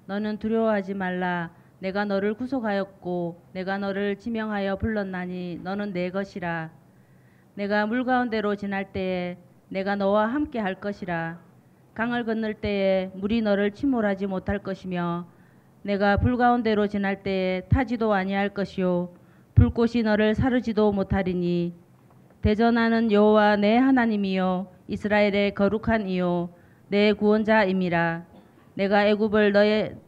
너는 두려워하지 말라. 내가 너를 구속하였고 내가 너를 지명하여 불렀나니 너는 내 것이라. 내가 물 가운데로 지날 때에 내가 너와 함께 할 것이라. 강을 건널 때에 물이 너를 침몰하지 못할 것이며 내가 불 가운데로 지날 때에 타지도 아니할 것이요 불꽃이 너를 사르지도 못하리니 대전하는 여호와 내 하나님이요 이스라엘의 거룩한 이요 내 구원자임이라. 내가 애굽을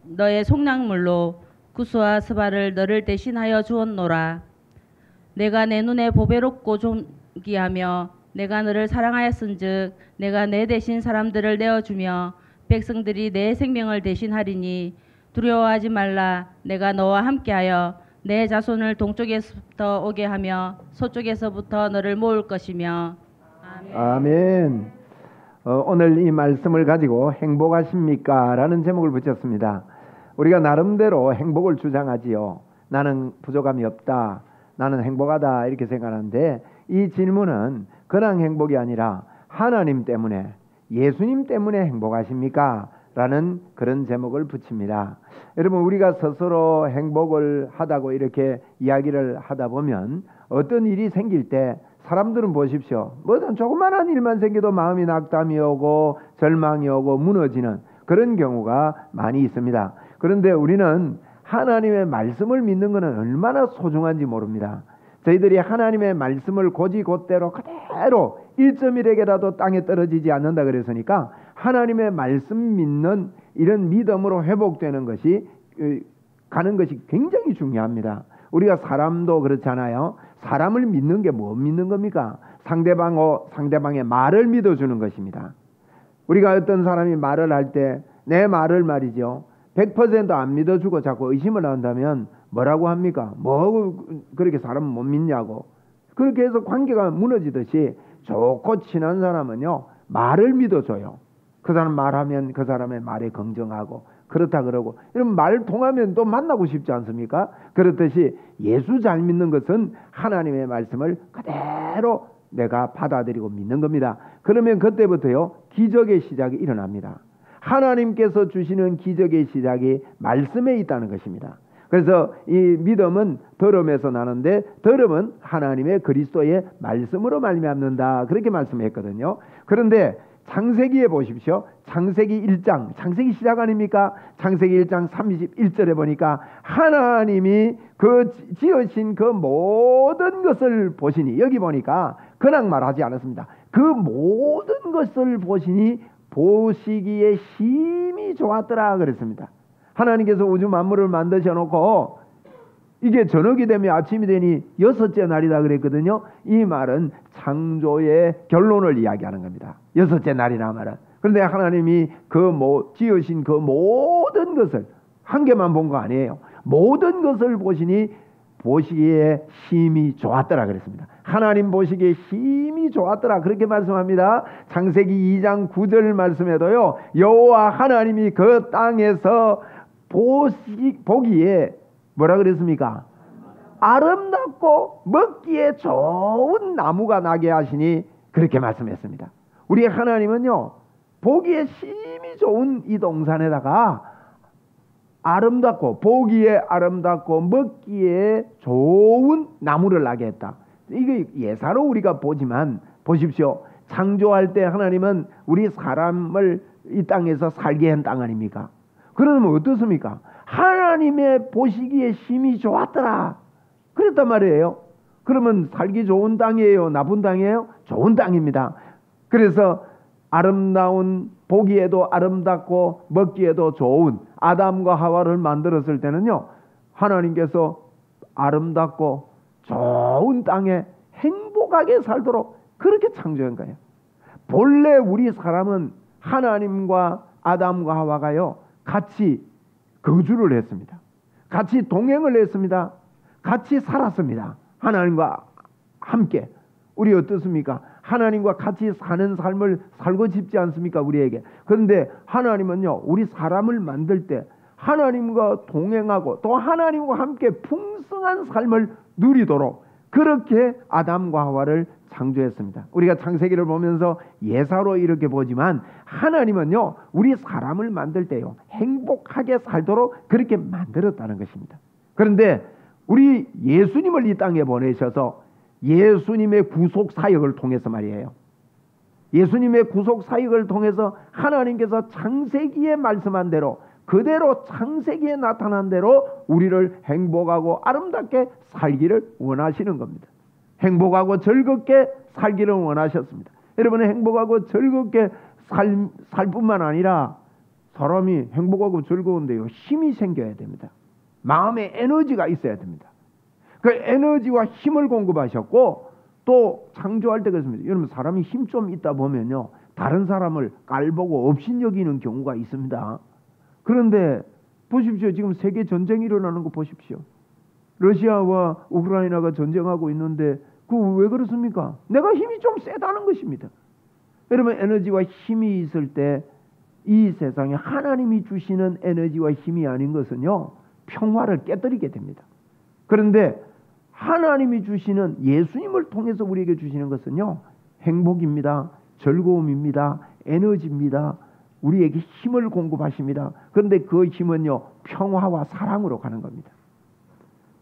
너의 속량물로 구스와 스바를 너를 대신하여 주었노라. 내가 내 눈에 보배롭고 존귀하며 내가 너를 사랑하였은즉 내가 내 대신 사람들을 내어주며 백성들이 내 생명을 대신하리니 두려워하지 말라. 내가 너와 함께하여 내 자손을 동쪽에서부터 오게 하며 서쪽에서부터 너를 모을 것이며. 아멘. 아멘. 오늘 이 말씀을 가지고 행복하십니까? 라는 제목을 붙였습니다. 우리가 나름대로 행복을 주장하지요. 나는 부족함이 없다. 나는 행복하다. 이렇게 생각하는데 이 질문은 그냥 행복이 아니라 하나님 때문에, 예수님 때문에 행복하십니까? 라는 그런 제목을 붙입니다. 여러분, 우리가 스스로 행복을 하다고 이렇게 이야기를 하다 보면 어떤 일이 생길 때 사람들은 보십시오. 뭐든 조그마한 일만 생겨도 마음이 낙담이 오고 절망이 오고 무너지는 그런 경우가 많이 있습니다. 그런데 우리는 하나님의 말씀을 믿는 것은 얼마나 소중한지 모릅니다. 저희들이 하나님의 말씀을 곧이곧대로 그대로 1.1에게라도 땅에 떨어지지 않는다 그랬으니까 하나님의 말씀 믿는 이런 믿음으로 회복되는 것이 가는 것이 굉장히 중요합니다. 우리가 사람도 그렇잖아요. 사람을 믿는 게 뭐 믿는 겁니까? 상대방의 말을 믿어주는 것입니다. 우리가 어떤 사람이 말을 할 때 내 말을 말이죠 100% 안 믿어주고 자꾸 의심을 한다면 뭐라고 합니까? 뭐 그렇게 사람 못 믿냐고. 그렇게 해서 관계가 무너지듯이 좋고 친한 사람은요 말을 믿어줘요. 그 사람 말하면 그 사람의 말에 긍정하고 그렇다 그러고 이런 말 통하면 또 만나고 싶지 않습니까? 그렇듯이 예수 잘 믿는 것은 하나님의 말씀을 그대로 내가 받아들이고 믿는 겁니다. 그러면 그때부터요 기적의 시작이 일어납니다. 하나님께서 주시는 기적의 시작이 말씀에 있다는 것입니다. 그래서 이 믿음은 들음에서 나는데 들음은 하나님의 그리스도의 말씀으로 말미암는다 그렇게 말씀했거든요. 그런데 창세기에 보십시오. 창세기 1장 창세기 시작 아닙니까? 창세기 1장 31절에 보니까 하나님이 그 지으신 그 모든 것을 보시니, 여기 보니까 그냥 말하지 않았습니다. 그 모든 것을 보시니 보시기에 심히 좋았더라 그랬습니다. 하나님께서 우주 만물을 만드셔 놓고 이게 저녁이 되면 아침이 되니 6째 날이다 그랬거든요. 이 말은 창조의 결론을 이야기하는 겁니다. 6째 날이라 말은. 그런데 하나님이 지으신 그 모든 것을 한 개만 본 거 아니에요. 모든 것을 보시니 보시기에 심히 좋았더라 그랬습니다. 하나님 보시기에 심히 좋았더라 그렇게 말씀합니다. 창세기 2장 9절 말씀에도요 여호와 하나님이 그 땅에서 보기에 뭐라 그랬습니까? 아름답고 먹기에 좋은 나무가 나게 하시니 그렇게 말씀했습니다. 우리 하나님은요 보기에 심히 좋은 이 동산에다가 아름답고 보기에 아름답고 먹기에 좋은 나무를 나게 했다. 이게 예사로 우리가 보지만 보십시오. 창조할 때 하나님은 우리 사람을 이 땅에서 살게 한 땅 아닙니까? 그러면 어떻습니까? 하나님의 보시기에 심히 좋았더라 그랬단 말이에요. 그러면 살기 좋은 땅이에요? 나쁜 땅이에요? 좋은 땅입니다. 그래서 아름다운, 보기에도 아름답고 먹기에도 좋은 아담과 하와를 만들었을 때는요 하나님께서 아름답고 좋은 땅에 행복하게 살도록 그렇게 창조한 거예요. 본래 우리 사람은 하나님과 아담과 하와가요 같이 거주를 했습니다. 같이 동행을 했습니다. 같이 살았습니다. 하나님과 함께. 우리 어떻습니까? 하나님과 같이 사는 삶을 살고 싶지 않습니까? 우리에게. 그런데 하나님은요 우리 사람을 만들 때 하나님과 동행하고 또 하나님과 함께 풍성한 삶을 누리도록 그렇게 아담과 하와를 창조했습니다. 우리가 창세기를 보면서 예사로 이렇게 보지만 하나님은요, 우리 사람을 만들 때요, 행복하게 살도록 그렇게 만들었다는 것입니다. 그런데 우리 예수님을 이 땅에 보내셔서 예수님의 구속 사역을 통해서 말이에요. 예수님의 구속 사역을 통해서 하나님께서 창세기에 말씀한 대로 그대로 창세기에 나타난 대로 우리를 행복하고 아름답게 살기를 원하시는 겁니다. 행복하고 즐겁게 살기를 원하셨습니다. 여러분은 행복하고 즐겁게 살 뿐만 아니라 사람이 행복하고 즐거운데요, 힘이 생겨야 됩니다. 마음에 에너지가 있어야 됩니다. 그 에너지와 힘을 공급하셨고 또 창조할 때 그렇습니다. 여러분, 사람이 힘 좀 있다 보면요, 다른 사람을 깔보고 업신여기는 경우가 있습니다. 그런데 보십시오. 지금 세계 전쟁이 일어나는 거 보십시오. 러시아와 우크라이나가 전쟁하고 있는데 그 왜 그렇습니까? 내가 힘이 좀 세다는 것입니다. 여러분, 에너지와 힘이 있을 때 이 세상에 하나님이 주시는 에너지와 힘이 아닌 것은요, 평화를 깨뜨리게 됩니다. 그런데 하나님이 주시는, 예수님을 통해서 우리에게 주시는 것은요, 행복입니다. 즐거움입니다. 에너지입니다. 우리에게 힘을 공급하십니다. 그런데 그 힘은요, 평화와 사랑으로 가는 겁니다.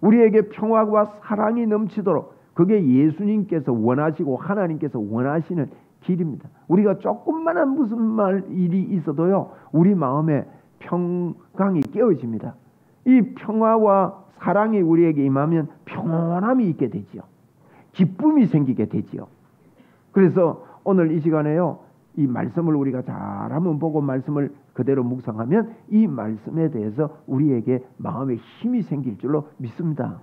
우리에게 평화와 사랑이 넘치도록 그게 예수님께서 원하시고 하나님께서 원하시는 길입니다. 우리가 조금만한 무슨 일이 있어도요, 우리 마음에 평강이 깨어집니다. 이 평화와 사랑이 우리에게 임하면 평온함이 있게 되지요. 기쁨이 생기게 되지요. 그래서 오늘 이 시간에요, 이 말씀을 우리가 잘 한번 보고 말씀을 그대로 묵상하면 이 말씀에 대해서 우리에게 마음에 힘이 생길 줄로 믿습니다.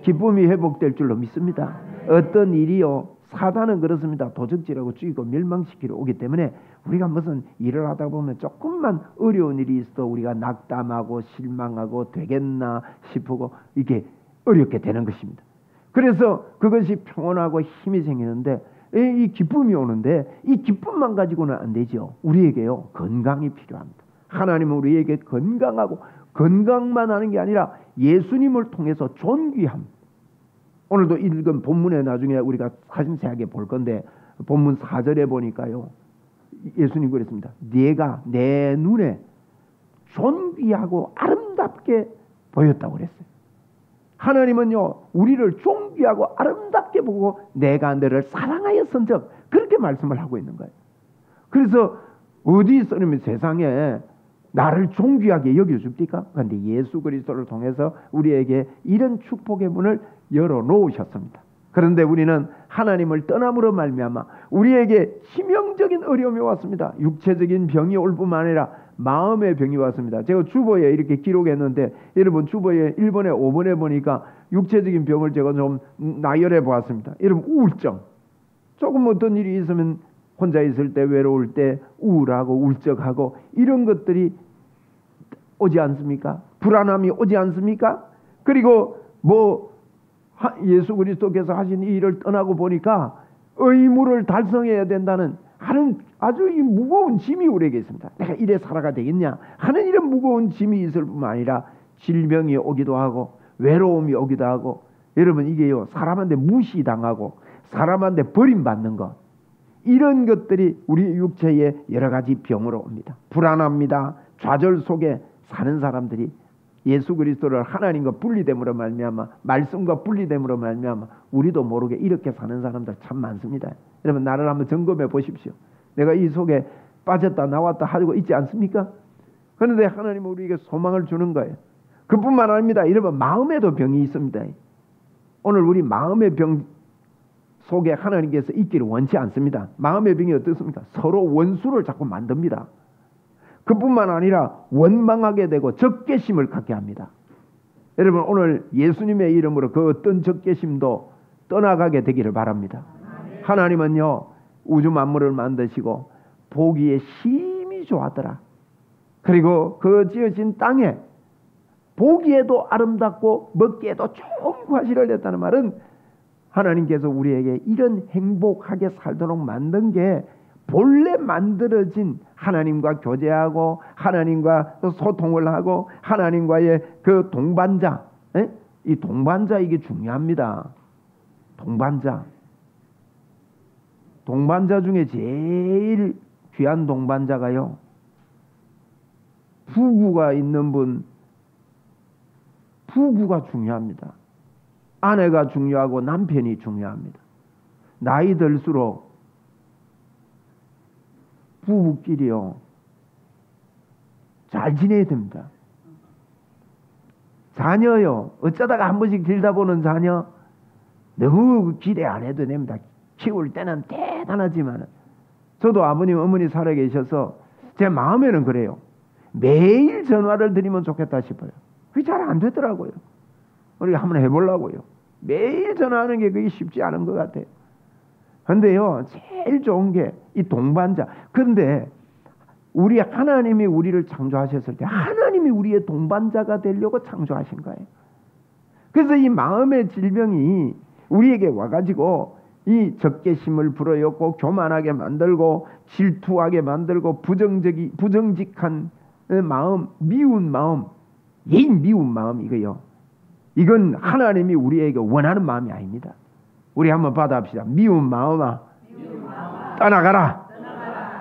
기쁨이 회복될 줄로 믿습니다. 어떤 일이요, 사단은 그렇습니다. 도적질하고 죽이고 멸망시키러 오기 때문에 우리가 무슨 일을 하다 보면 조금만 어려운 일이 있어도 우리가 낙담하고 실망하고 되겠나 싶고 이게 어렵게 되는 것입니다. 그래서 그것이 평온하고 힘이 생기는데 이 기쁨이 오는데 이 기쁨만 가지고는 안 되죠. 우리에게요, 건강이 필요합니다. 하나님은 우리에게 건강하고, 건강만 하는 게 아니라 예수님을 통해서 존귀함. 오늘도 읽은 본문에 나중에 우리가 자세하게 볼 건데 본문 4절에 보니까요, 예수님 그랬습니다. 네가 내 눈에 존귀하고 아름답게 보였다고 그랬어요. 하나님은요, 우리를 존귀하고 아름답게 보고 내가 너를 사랑하였은즉 그렇게 말씀을 하고 있는 거예요. 그래서 어디 있으면 세상에 나를 존귀하게 여겨줍니까? 그런데 예수 그리스도를 통해서 우리에게 이런 축복의 문을 열어놓으셨습니다. 그런데 우리는 하나님을 떠남으로 말미암아 우리에게 치명적인 어려움이 왔습니다. 육체적인 병이 올 뿐만 아니라 마음의 병이 왔습니다. 제가 주보에 이렇게 기록했는데 여러분, 주보에 1번에 5번에 보니까 육체적인 병을 제가 좀 나열해 보았습니다. 여러분, 우울증. 조금 어떤 일이 있으면 혼자 있을 때, 외로울 때 우울하고 울적하고 이런 것들이 오지 않습니까? 불안함이 오지 않습니까? 그리고 예수 그리스도께서 하신 이 일을 떠나고 보니까 의무를 달성해야 된다는 아주 무거운 짐이 우리에게 있습니다. 내가 이래 살아가 되겠냐 하는 이런 무거운 짐이 있을 뿐만 아니라 질병이 오기도 하고 외로움이 오기도 하고, 여러분, 이게요, 사람한테 무시당하고 사람한테 버림받는 것, 이런 것들이 우리 육체의 여러 가지 병으로 옵니다. 불안합니다. 좌절 속에 사는 사람들이 예수 그리스도를 하나님과 분리됨으로 말미암아, 말씀과 분리됨으로 말미암아 우리도 모르게 이렇게 사는 사람들 참 많습니다. 여러분, 나를 한번 점검해 보십시오. 내가 이 속에 빠졌다 나왔다 하고 있지 않습니까? 그런데 하나님은 우리에게 소망을 주는 거예요. 그뿐만 아닙니다. 여러분, 마음에도 병이 있습니다. 오늘 우리 마음의 병 속에 하나님께서 있기를 원치 않습니다. 마음의 병이 어떻습니까? 서로 원수를 자꾸 만듭니다. 그뿐만 아니라 원망하게 되고 적개심을 갖게 합니다. 여러분, 오늘 예수님의 이름으로 그 어떤 적개심도 떠나가게 되기를 바랍니다. 하나님은요, 우주 만물을 만드시고 보기에 심히 좋았더라. 그리고 그 지으신 땅에 보기에도 아름답고 먹기에도 좋은 과실을 냈다는 말은 하나님께서 우리에게 이런 행복하게 살도록 만든 게 본래 만들어진 하나님과 교제하고 하나님과 소통을 하고 하나님과의 그 동반자, 이 동반자, 이게 중요합니다. 동반자. 동반자 중에 제일 귀한 동반자가요, 부부가 있는 분, 부부가 중요합니다. 아내가 중요하고 남편이 중요합니다. 나이 들수록 부부끼리요 잘 지내야 됩니다. 자녀요, 어쩌다가 한 번씩 길다 보는 자녀 너무 기대 안 해도 됩니다. 키울 때는 대단하지만 저도 아버님 어머니 살아 계셔서 제 마음에는 그래요. 매일 전화를 드리면 좋겠다 싶어요. 그게 잘 안 되더라고요. 우리가 한번 해보려고요. 매일 전화하는 게 그게 쉽지 않은 것 같아요. 근데요, 제일 좋은 게 이 동반자. 그런데 우리 하나님이 우리를 창조하셨을 때 하나님이 우리의 동반자가 되려고 창조하신 거예요. 그래서 이 마음의 질병이 우리에게 와가지고 이 적개심을 불어넣고 교만하게 만들고 질투하게 만들고 부정직한 마음, 미운 마음, 미운 마음, 이거요. 이건 하나님이 우리에게 원하는 마음이 아닙니다. 우리 한번 받아봅시다. 미운 마음아, 떠나가라.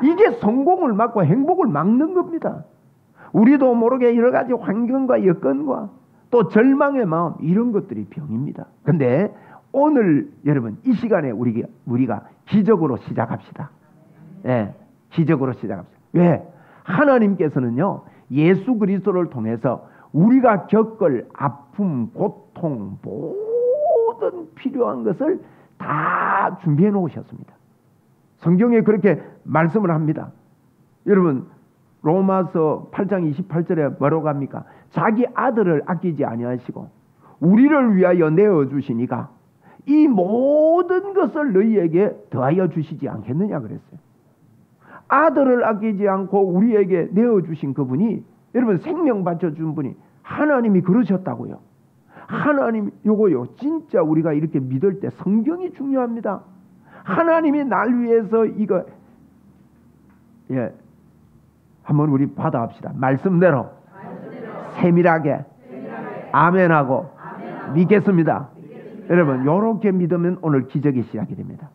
이게 성공을 막고 행복을 막는 겁니다. 우리도 모르게 여러 가지 환경과 여건과 또 절망의 마음, 이런 것들이 병입니다. 근데 오늘 여러분 이 시간에 우리가 기적으로 시작합시다. 예, 기적으로 시작합시다. 왜? 하나님께서는요, 예수 그리스도를 통해서 우리가 겪을 아픔, 고통, 모든 필요한 것을 다 준비해 놓으셨습니다. 성경에 그렇게 말씀을 합니다. 여러분 로마서 8장 28절에 뭐라고 합니까? 자기 아들을 아끼지 아니하시고 우리를 위하여 내어주시니까 이 모든 것을 너희에게 더하여 주시지 않겠느냐 그랬어요. 아들을 아끼지 않고 우리에게 내어주신 그분이, 여러분 생명 바쳐준 분이 하나님이 그러셨다고요. 하나님, 요거요 진짜 우리가 이렇게 믿을 때 성경이 중요합니다. 하나님이 날 위해서 이거, 예, 한번 우리 받아합시다. 말씀대로 세밀하게 아멘하고 믿겠습니다. 여러분 요렇게 믿으면 오늘 기적이 시작이 됩니다.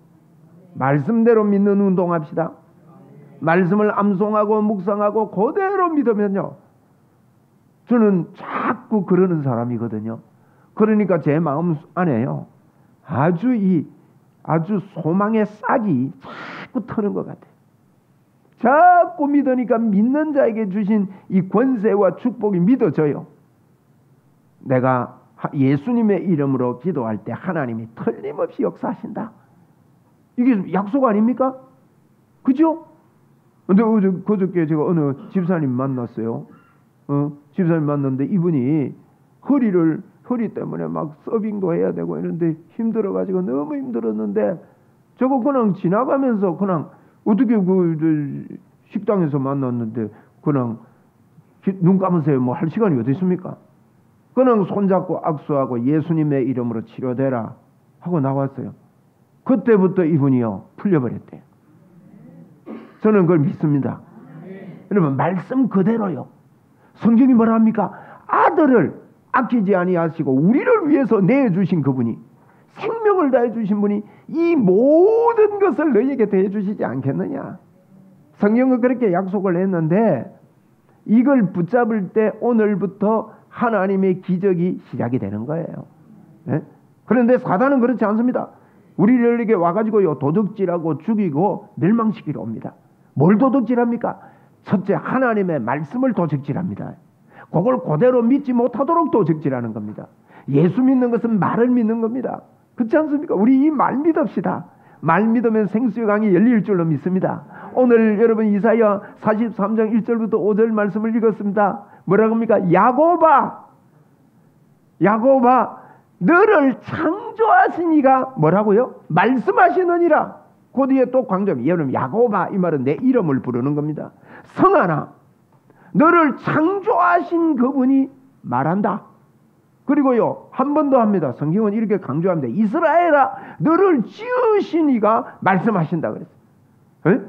말씀대로 믿는 운동합시다. 말씀을 암송하고 묵상하고 그대로 믿으면요, 저는 자꾸 그러는 사람이거든요. 그러니까 제 마음 안에요 아주 소망의 싹이 자꾸 트는 것 같아요. 자꾸 믿으니까 믿는 자에게 주신 이 권세와 축복이 믿어져요. 내가 예수님의 이름으로 기도할 때 하나님이 틀림없이 역사하신다. 이게 약속 아닙니까? 그죠? 근데 그저께 제가 어느 집사님 만났어요. 집사님 만났는데 이분이 허리 때문에 막 서빙도 해야 되고 이런데 힘들어가지고 너무 힘들었는데, 저거 그냥 지나가면서 그냥 어떻게 식당에서 만났는데 그냥 눈 감으세요 뭐 할 시간이 어디 있습니까? 그냥 손잡고 악수하고 예수님의 이름으로 치료되라 하고 나왔어요. 그때부터 이분이요 풀려버렸대요. 저는 그걸 믿습니다. 여러분 말씀 그대로요. 성경이 뭐라 합니까? 아들을 아끼지 아니하시고 우리를 위해서 내주신 그분이, 생명을 다해 주신 분이 이 모든 것을 너희에게 대해 주시지 않겠느냐. 성경은 그렇게 약속을 했는데 이걸 붙잡을 때 오늘부터 하나님의 기적이 시작이 되는 거예요. 네? 그런데 사단은 그렇지 않습니다. 우리에게 와가지고요 도둑질하고 죽이고 멸망시키러 옵니다. 뭘 도둑질합니까? 첫째, 하나님의 말씀을 도둑질합니다. 그걸 그대로 믿지 못하도록 도둑질하는 겁니다. 예수 믿는 것은 말을 믿는 겁니다. 그렇지 않습니까? 우리 이 말 믿읍시다. 말 믿으면 생수의 강이 열릴 줄로 믿습니다. 오늘 여러분 이사야 43장 1절부터 5절 말씀을 읽었습니다. 뭐라고 합니까? 야곱아 너를 창조하시니가 뭐라고요? 말씀하시느니라. 그 뒤에 또 강조합니다. 여러분 야곱아, 이 말은 내 이름을 부르는 겁니다. 성하나 너를 창조하신 그분이 말한다. 그리고요 한 번 더 합니다. 성경은 이렇게 강조합니다. 이스라엘아 너를 지으신 이가 말씀하신다 그랬어요. 에?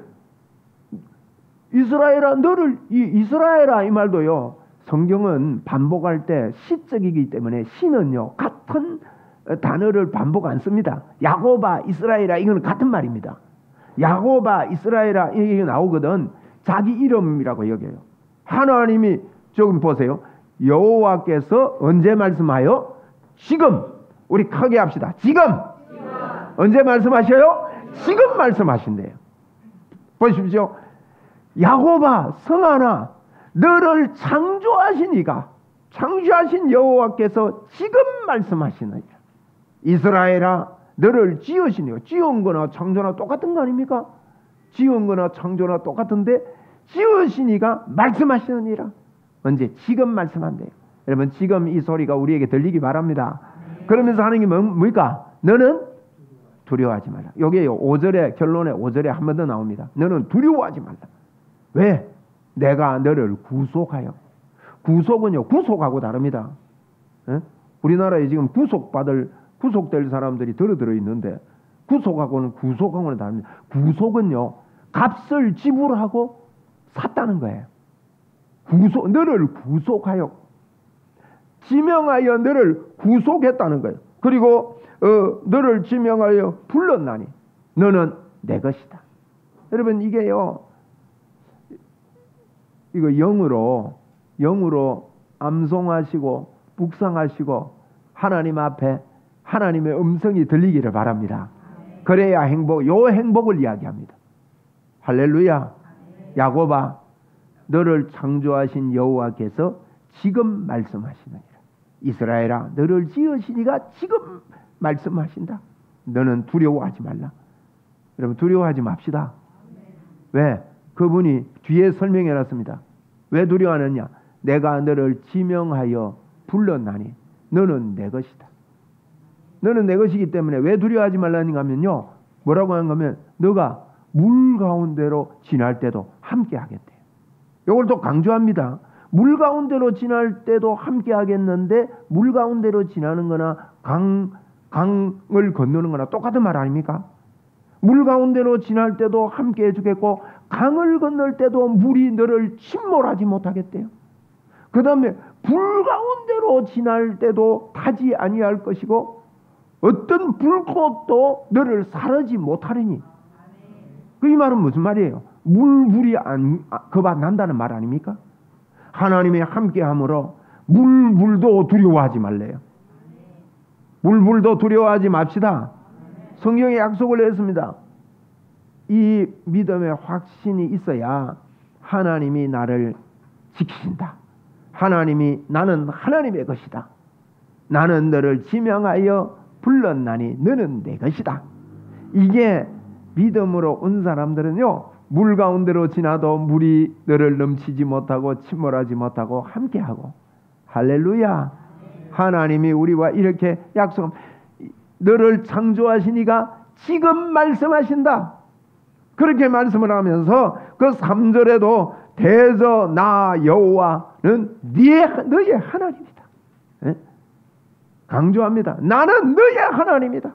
이스라엘아 너를, 이스라엘아 이 말도요 성경은 반복할 때 시적이기 때문에 시는요 같은 단어를 반복 안 씁니다. 야곱아 이스라엘아 이거는 같은 말입니다. 야곱아, 이스라엘아 이게 나오거든. 자기 이름이라고 여겨요. 하나님이 조금 보세요. 여호와께서 언제 말씀하여? 지금. 우리 크게 합시다. 지금. 언제 말씀하셔요? 지금 말씀하신대요. 보십시오. 야곱아, 성아나, 너를 창조하신 이가, 창조하신 여호와께서 지금 말씀하시느니라. 이스라엘아, 너를 지으신 이가, 지은 거나 창조나 똑같은 거 아닙니까? 지은 거나 창조나 똑같은데 지으신 이가 말씀하시느니라. 언제? 지금 말씀한대요. 여러분, 지금 이 소리가 우리에게 들리기 바랍니다. 그러면서 하는 게 뭡니까? 너는 두려워하지 말라. 여기에요. 5절에, 결론에 5절에 한 번 더 나옵니다. 너는 두려워하지 말라. 왜? 내가 너를 구속하여. 구속은요, 구속하고 다릅니다. 에? 우리나라에 지금 구속될 사람들이 들어 있는데, 구속하고는 다릅니다. 구속은요, 값을 지불하고 샀다는 거예요. 너를 구속하여, 지명하여 너를 구속했다는 거예요. 그리고 너를 지명하여 불렀나니 너는 내 것이다. 여러분, 이게요, 이거 영으로 암송하시고 묵상하시고 하나님 앞에 하나님의 음성이 들리기를 바랍니다. 그래야 행복을 이야기합니다. 할렐루야. 야곱아, 너를 창조하신 여호와께서 지금 말씀하시느니라. 이스라엘아, 너를 지으시니가 지금 말씀하신다. 너는 두려워하지 말라. 여러분, 두려워하지 맙시다. 왜? 그분이 뒤에 설명해 놨습니다. 왜 두려워하느냐? 내가 너를 지명하여 불렀나니 너는 내 것이다. 너는 내 것이기 때문에 왜 두려워하지 말라는가 하면요, 뭐라고 하는 거면 너가 물 가운데로 지날 때도 함께 하겠대요. 이걸 또 강조합니다. 물 가운데로 지날 때도 함께 하겠는데, 물 가운데로 지나는 거나 강을 건너는 거나 똑같은 말 아닙니까? 물 가운데로 지날 때도 함께 해주겠고, 강을 건널 때도 물이 너를 침몰하지 못하겠대요. 그 다음에 불 가운데로 지날 때도 타지 아니할 것이고, 어떤 불꽃도 너를 사르지 못하리니. 그 이 말은 무슨 말이에요? 물이 거봐 난다는 말 아닙니까? 하나님이 함께함으로 물도 두려워하지 말래요. 물도 두려워하지 맙시다. 성경에 약속을 했습니다. 이 믿음의 확신이 있어야 하나님이 나를 지키신다. 나는 하나님의 것이다. 나는 너를 지명하여 불렀나니 너는 내 것이다. 이게 믿음으로 온 사람들은요, 물 가운데로 지나도 물이 너를 넘치지 못하고 침몰하지 못하고 함께하고. 할렐루야. 하나님이 우리와 이렇게 약속합니다. 너를 창조하시니가 지금 말씀하신다. 그렇게 말씀을 하면서 그 3절에도 대저 나 여호와는 너의 하나님이다. 네? 강조합니다. 나는 너의 하나님이다.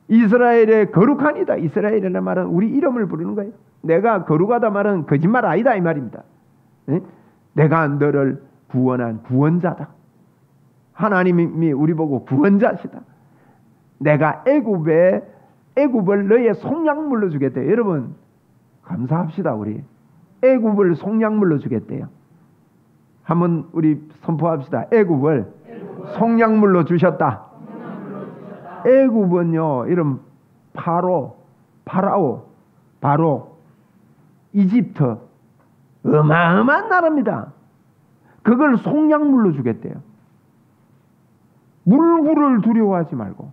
이스라엘의 거룩하니다. 이스라엘이라는 말은 우리 이름을 부르는 거예요. 내가 거룩하다 말은 거짓말 아니다 이 말입니다. 네? 내가 너를 구원한 구원자다. 하나님이 우리 보고 구원자시다. 내가 애굽을 너의 속량물로 주겠대요. 여러분, 감사합시다. 우리 애굽을 속량물로 주겠대요. 한번 우리 선포합시다. 애굽을 속량물로 주셨다. 애굽은요, 이런 바로, 이집트, 어마어마한 나라입니다. 그걸 속량물로 주겠대요. 물불을 두려워하지 말고.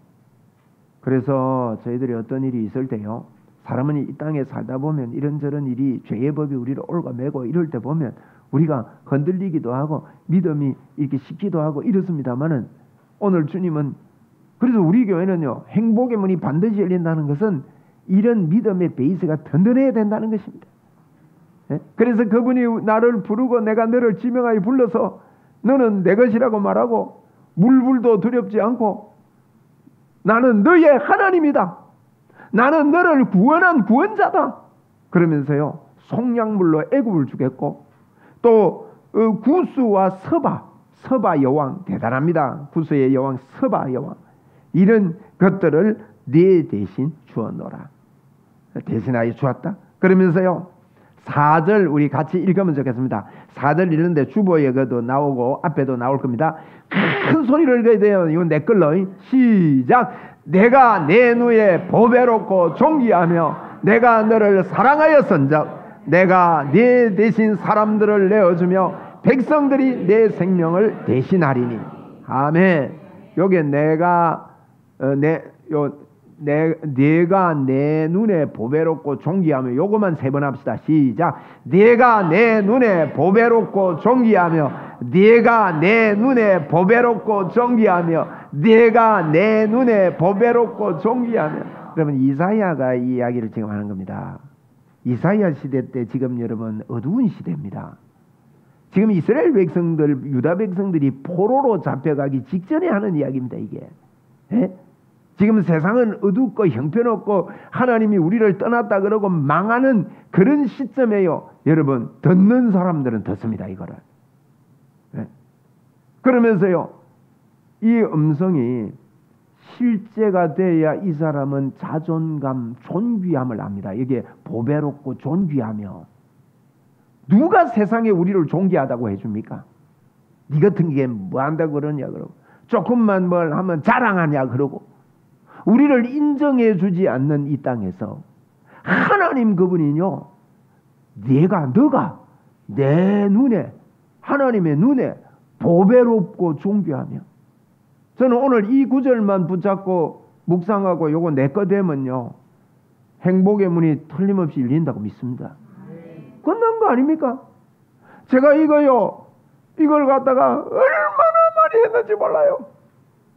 그래서 저희들이 어떤 일이 있을 때요, 사람은 이 땅에 살다 보면 이런저런 일이, 죄의 법이 우리를 올가매고 이럴 때 보면 우리가 흔들리기도 하고 믿음이 이렇게 식기도 하고 이렇습니다만은, 오늘 주님은, 그래서 우리 교회는요, 행복의 문이 반드시 열린다는 것은 이런 믿음의 베이스가 든든해야 된다는 것입니다. 네? 그래서 그분이 나를 부르고 내가 너를 지명하여 불러서 너는 내 것이라고 말하고, 물불도 두렵지 않고, 나는 너의 하나님이다. 나는 너를 구원한 구원자다. 그러면서요, 속량물로 애굽을 주겠고, 또 구스와 서바 여왕, 대단합니다. 구스의 여왕, 서바 여왕, 이런 것들을 네 대신 주었노라. 대신하여 주었다. 그러면서요 4절 우리 같이 읽으면 좋겠습니다. 4절 읽는데 주보에도 나오고 앞에도 나올 겁니다. 큰 소리를 읽어야 돼요. 이건 내 걸로. 시작. 내가 내 눈에 보배롭고 존귀하며 내가 너를 사랑하였은즉 내가 네 대신 사람들을 내어주며 백성들이 내 생명을 대신하리니. 아멘. 요게 내가 내가 내 눈에 보배롭고 존귀하며 요것만 3번 합시다. 시작. 내가 내 눈에 보배롭고 존귀하며 내가 내 눈에 보배롭고 존귀하며 내가 내 눈에 보배롭고 존귀하며. 여러분 이사야가 이 이야기를 지금 하는 겁니다. 이사야 시대 때 지금 여러분 어두운 시대입니다. 지금 이스라엘 백성들 유다 백성들이 포로로 잡혀가기 직전에 하는 이야기입니다. 이게 지금 세상은 어둡고 형편없고 하나님이 우리를 떠났다 그러고 망하는 그런 시점에요. 여러분 듣는 사람들은 듣습니다. 이거를. 그러면서요 이 음성이 실제가 돼야 이 사람은 자존감, 존귀함을 압니다. 이게 보배롭고 존귀하며. 누가 세상에 우리를 존귀하다고 해줍니까? 네 같은 게 뭐 한다고 그러냐 그러고 조금만 뭘 하면 자랑하냐 그러고 우리를 인정해 주지 않는 이 땅에서 하나님 그분이요 너가 내 눈에 하나님의 눈에 보배롭고 존귀하며. 저는 오늘 이 구절만 붙잡고 묵상하고 요거 내 거 되면요 행복의 문이 틀림없이 열린다고 믿습니다. 끝난 거 아닙니까? 제가 이걸 갖다가 얼마나 많이 했는지 몰라요.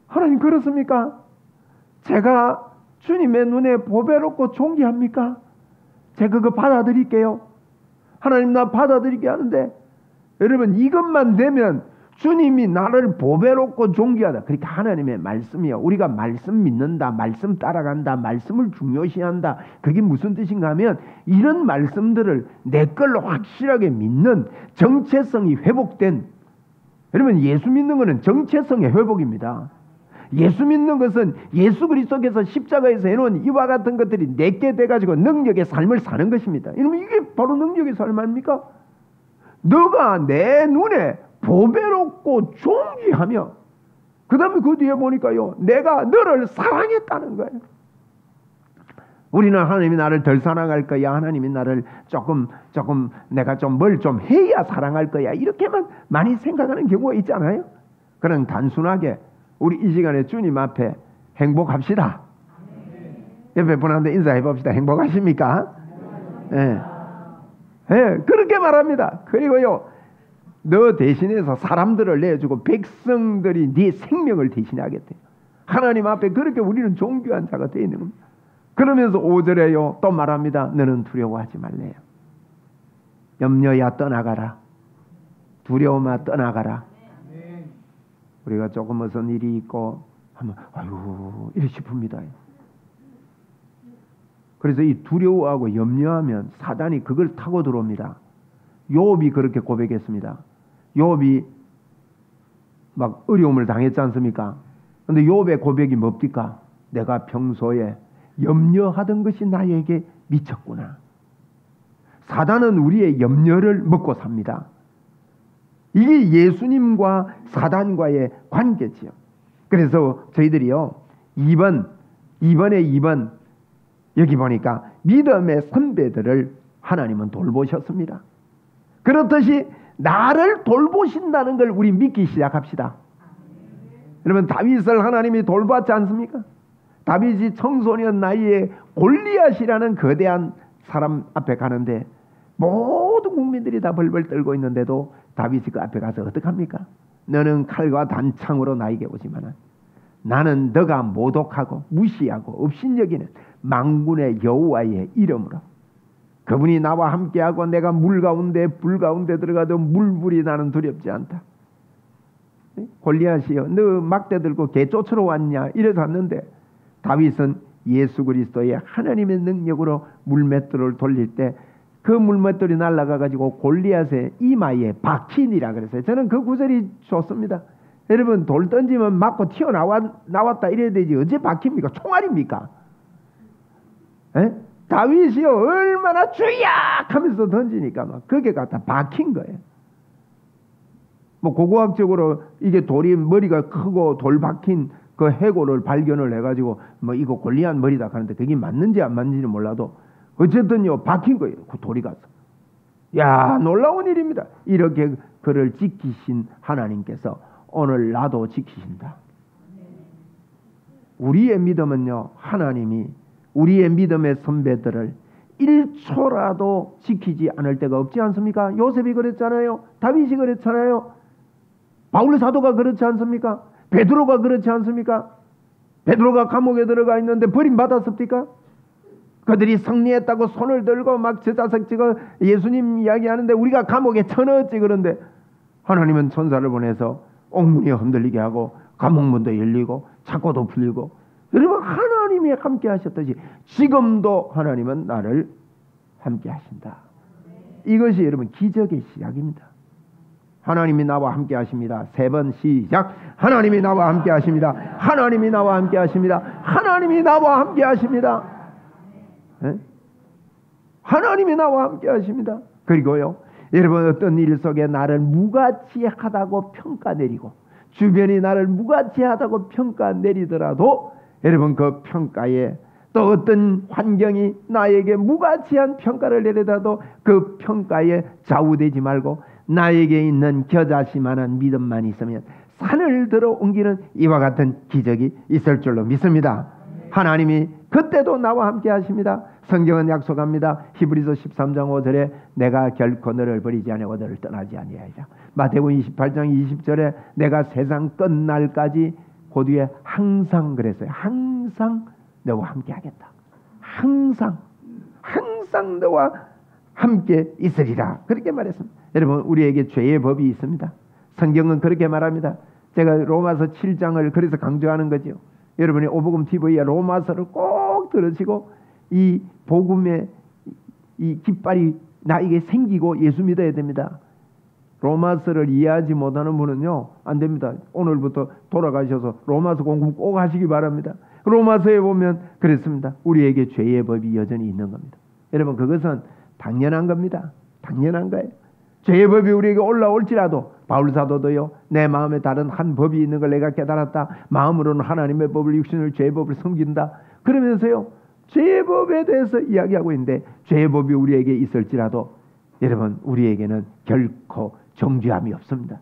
하나님 그렇습니까? 제가 주님의 눈에 보배롭고 존귀합니까? 제가 그거 받아들일게요. 하나님 나 받아들이게 하는데 여러분 이것만 되면 주님이 나를 보배롭고 존귀하다. 그러니까 하나님의 말씀이요. 우리가 말씀 믿는다, 말씀 따라간다, 말씀을 중요시한다. 그게 무슨 뜻인가 하면 이런 말씀들을 내 걸로 확실하게 믿는 정체성이 회복된. 여러분 예수 믿는 것은 정체성의 회복입니다. 예수 믿는 것은 예수 그리스도께서 십자가에서 해놓은 이와 같은 것들이 내게 돼가지고 능력의 삶을 사는 것입니다. 여러분 이게 바로 능력의 삶 아닙니까? 너가 내 눈에 보배롭고 존귀하며 그 다음에 그 뒤에 보니까요 내가 너를 사랑했다는 거예요. 우리는 하나님이 나를 덜 사랑할 거야, 하나님이 나를 조금 내가 좀 뭘 좀 해야 사랑할 거야, 이렇게만 많이 생각하는 경우가 있잖아요. 그런 단순하게 우리 이 시간에 주님 앞에 행복합시다. 옆에 분한테 인사해 봅시다. 행복하십니까? 예. 그렇게 말합니다. 그리고요 너 대신해서 사람들을 내주고 백성들이 네 생명을 대신하겠대. 하나님 앞에 그렇게 우리는 존귀한 자가 되어 있는 겁니다. 그러면서 5절에요 또 말합니다. 너는 두려워하지 말래요. 염려야 떠나가라. 두려움아 떠나가라. 우리가 조금 무슨 일이 있고 하면 아유 이래 싶습니다. 그래서 이 두려워하고 염려하면 사단이 그걸 타고 들어옵니다. 욥이 그렇게 고백했습니다. 욥이 막 어려움을 당했지 않습니까? 근데 욥의 고백이 뭡니까? 내가 평소에 염려하던 것이 나에게 미쳤구나. 사단은 우리의 염려를 먹고 삽니다. 이게 예수님과 사단과의 관계지요. 그래서 저희들이요 2번에 2번 여기 보니까 믿음의 선배들을 하나님은 돌보셨습니다. 그렇듯이 나를 돌보신다는 걸 우리 믿기 시작합시다. 여러분 다윗을 하나님이 돌봤지 않습니까? 다윗이 청소년 나이에 골리앗이라는 거대한 사람 앞에 가는데 모든 국민들이 다 벌벌 떨고 있는데도 다윗이 그 앞에 가서 어떡합니까? 너는 칼과 단창으로 나에게 오지만 나는 너가 모독하고 무시하고 업신여기는 만군의 여호와의 이름으로 그분이 나와 함께하고 내가 물 가운데 불 가운데 들어가도 물불이 나는 두렵지 않다. 골리앗이여 너 막대 들고 개 쫓으러 왔냐 이래서 왔는데 다윗은 예수 그리스도의 하나님의 능력으로 물맷돌을 돌릴 때 그 물맷돌이 날아가 가지고 골리앗의 이마에 박히니라 그랬어요. 저는 그 구절이 좋습니다. 여러분 돌 던지면 맞고 튀어나왔다 이래야 되지 어째 박힙니까? 총알입니까? 다윗이요 얼마나 주야 하면서 던지니까 막 그게 갖다 박힌 거예요. 뭐 고고학적으로 이게 돌이 머리가 크고 돌 박힌 그 해골을 발견을 해가지고 뭐 이거 골리앗 머리다 하는데 그게 맞는지 안 맞는지는 몰라도 어쨌든요 박힌 거예요. 그 돌이 가서. 야 놀라운 일입니다. 이렇게 그를 지키신 하나님께서 오늘 나도 지키신다. 우리의 믿음은요 하나님이 우리의 믿음의 선배들을 1초라도 지키지 않을 때가 없지 않습니까? 요셉이 그랬잖아요. 다윗이 그랬잖아요. 바울 사도가 그렇지 않습니까? 베드로가 그렇지 않습니까? 베드로가 감옥에 들어가 있는데 버림받았습니까? 그들이 승리했다고 손을 들고 막 저자석 찍어 예수님 이야기하는데 우리가 감옥에 쳐넣었지. 그런데 하나님은 천사를 보내서 옥문이 흔들리게 하고 감옥문도 열리고 창고도 풀리고 여러분 하나님이 함께 하셨듯이 지금도 하나님은 나를 함께 하신다. 이것이 여러분 기적의 시작입니다. 하나님이 나와 함께 하십니다. 3번 시작. 하나님이 나와 함께 하십니다. 하나님이 나와 함께 하십니다. 하나님이 나와 함께 하십니다. 네? 하나님이 나와 함께 하십니다. 그리고요 여러분 어떤 일 속에 나를 무가치하다고 평가 내리고 주변이 나를 무가치하다고 평가 내리더라도 여러분 그 평가에 또 어떤 환경이 나에게 무가치한 평가를 내리더라도 그 평가에 좌우되지 말고 나에게 있는 겨자씨만한 믿음만 있으면 산을 들어 옮기는 이와 같은 기적이 있을 줄로 믿습니다. 하나님이 그때도 나와 함께 하십니다. 성경은 약속합니다. 히브리서 13장 5절에 내가 결코 너를 버리지 아니하고 너를 떠나지 아니하리라. 마태복음 28장 20절에 내가 세상 끝날까지 그 뒤에 항상 그랬어요. 항상 너와 함께 하겠다. 항상 너와 함께 있으리라. 그렇게 말했습니다. 여러분 우리에게 죄의 법이 있습니다. 성경은 그렇게 말합니다. 제가 로마서 7장을 그래서 강조하는 거죠. 여러분이 오복음 TV에 로마서를 꼭 들으시고 이 복음의 이 깃발이 나에게 생기고 예수 믿어야 됩니다. 로마서를 이해하지 못하는 분은요 안 됩니다. 오늘부터 돌아가셔서 로마서 공부 꼭 하시기 바랍니다. 로마서에 보면 그렇습니다. 우리에게 죄의 법이 여전히 있는 겁니다. 여러분 그것은 당연한 겁니다. 당연한 거예요. 죄의 법이 우리에게 올라올지라도 바울 사도도요 내 마음에 다른 한 법이 있는 걸 내가 깨달았다. 마음으로는 하나님의 법을 육신을 죄의 법을 섬긴다. 그러면서요 죄의 법에 대해서 이야기하고 있는데 죄의 법이 우리에게 있을지라도 여러분 우리에게는 결코 정죄함이 없습니다.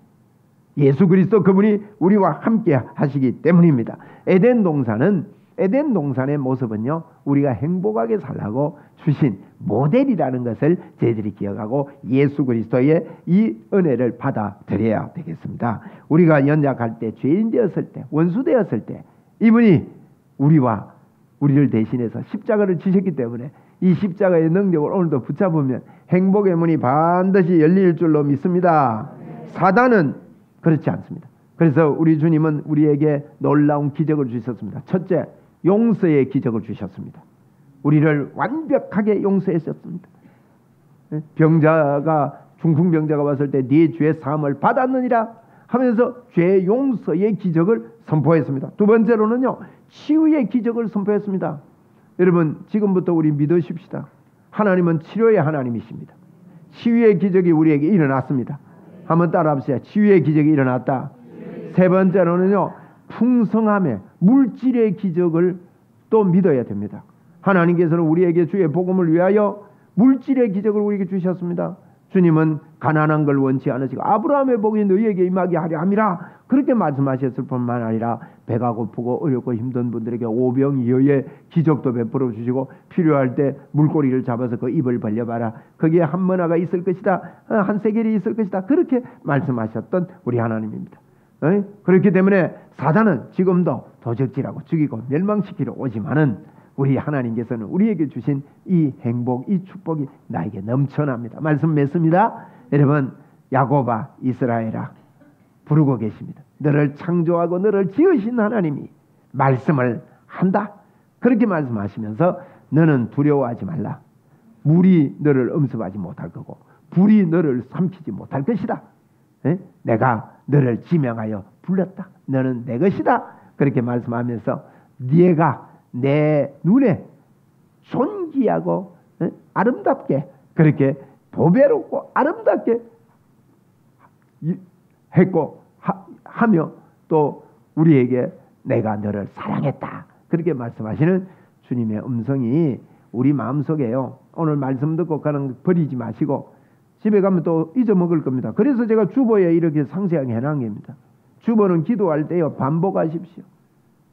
예수 그리스도 그분이 우리와 함께 하시기 때문입니다. 에덴 동산의 모습은요 우리가 행복하게 살라고 주신 모델이라는 것을 저희들이 기억하고 예수 그리스도의 이 은혜를 받아들여야 되겠습니다. 우리가 연약할 때 죄인 되었을 때 원수 되었을 때 이분이 우리를 대신해서 십자가를 지셨기 때문에 이 십자가의 능력을 오늘도 붙잡으면 행복의 문이 반드시 열릴 줄로 믿습니다. 사단은 그렇지 않습니다. 그래서 우리 주님은 우리에게 놀라운 기적을 주셨습니다. 첫째, 용서의 기적을 주셨습니다. 우리를 완벽하게 용서했었습니다. 중풍병자가 왔을 때 네 죄의 사함을 받았느니라 하면서 죄 용서의 기적을 선포했습니다. 두 번째로는요 치유의 기적을 선포했습니다. 여러분 지금부터 우리 믿으십시다. 하나님은 치료의 하나님이십니다. 치유의 기적이 우리에게 일어났습니다. 한번 따라합시다. 치유의 기적이 일어났다. 세 번째로는요 풍성함의 물질의 기적을 또 믿어야 됩니다. 하나님께서는 우리에게 주의 복음을 위하여 물질의 기적을 우리에게 주셨습니다. 주님은 가난한 걸 원치 않으시고 아브라함의 복이 너희에게 임하게 하려 함이라 그렇게 말씀하셨을 뿐만 아니라 배가 고프고 어렵고 힘든 분들에게 오병이어의 기적도 베풀어 주시고 필요할 때 물고기를 잡아서 그 입을 벌려봐라. 거기에 한 머나가 있을 것이다. 한 세겔이 있을 것이다. 그렇게 말씀하셨던 우리 하나님입니다. 그렇기 때문에 사단은 지금도 도적질하고 죽이고 멸망시키러 오지만은 우리 하나님께서는 우리에게 주신 이 행복, 이 축복이 나에게 넘쳐납니다. 말씀 맺습니다. 여러분, 야곱아, 이스라엘아 부르고 계십니다. 너를 창조하고 너를 지으신 하나님이 말씀을 한다. 그렇게 말씀하시면서 너는 두려워하지 말라. 물이 너를 엄습하지 못할 거고 불이 너를 삼키지 못할 것이다. 내가 너를 지명하여 불렀다. 너는 내 것이다. 그렇게 말씀하면서 네가 내 눈에 부귀하고 아름답게 그렇게 보배롭고 아름답게 했고 하며 또 우리에게 내가 너를 사랑했다 그렇게 말씀하시는 주님의 음성이 우리 마음속에요. 오늘 말씀 듣고 가는 거 버리지 마시고 집에 가면 또 잊어먹을 겁니다. 그래서 제가 주보에 이렇게 상세하게 해놓은 겁니다. 주보는 기도할 때요 반복하십시오.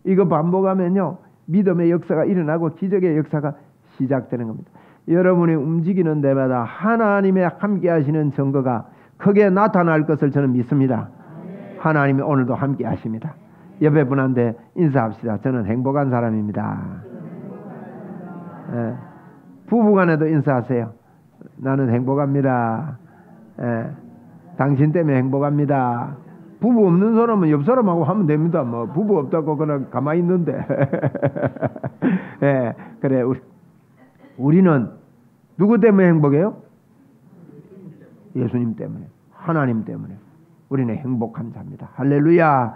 이거 반복하면요 믿음의 역사가 일어나고 기적의 역사가 시작되는 겁니다. 여러분이 움직이는 데마다 하나님의 함께 하시는 증거가 크게 나타날 것을 저는 믿습니다. 하나님이 오늘도 함께 하십니다. 옆에 분한테 인사합시다. 저는 행복한 사람입니다. 부부간에도 인사하세요. 나는 행복합니다. 당신 때문에 행복합니다. 부부 없는 사람은 옆 사람하고 하면 됩니다. 뭐 부부 없다고 그냥 가만히 있는데. 그래 우리는 누구 때문에 행복해요? 예수님 때문에, 하나님 때문에 우리는 행복한 자입니다. 할렐루야.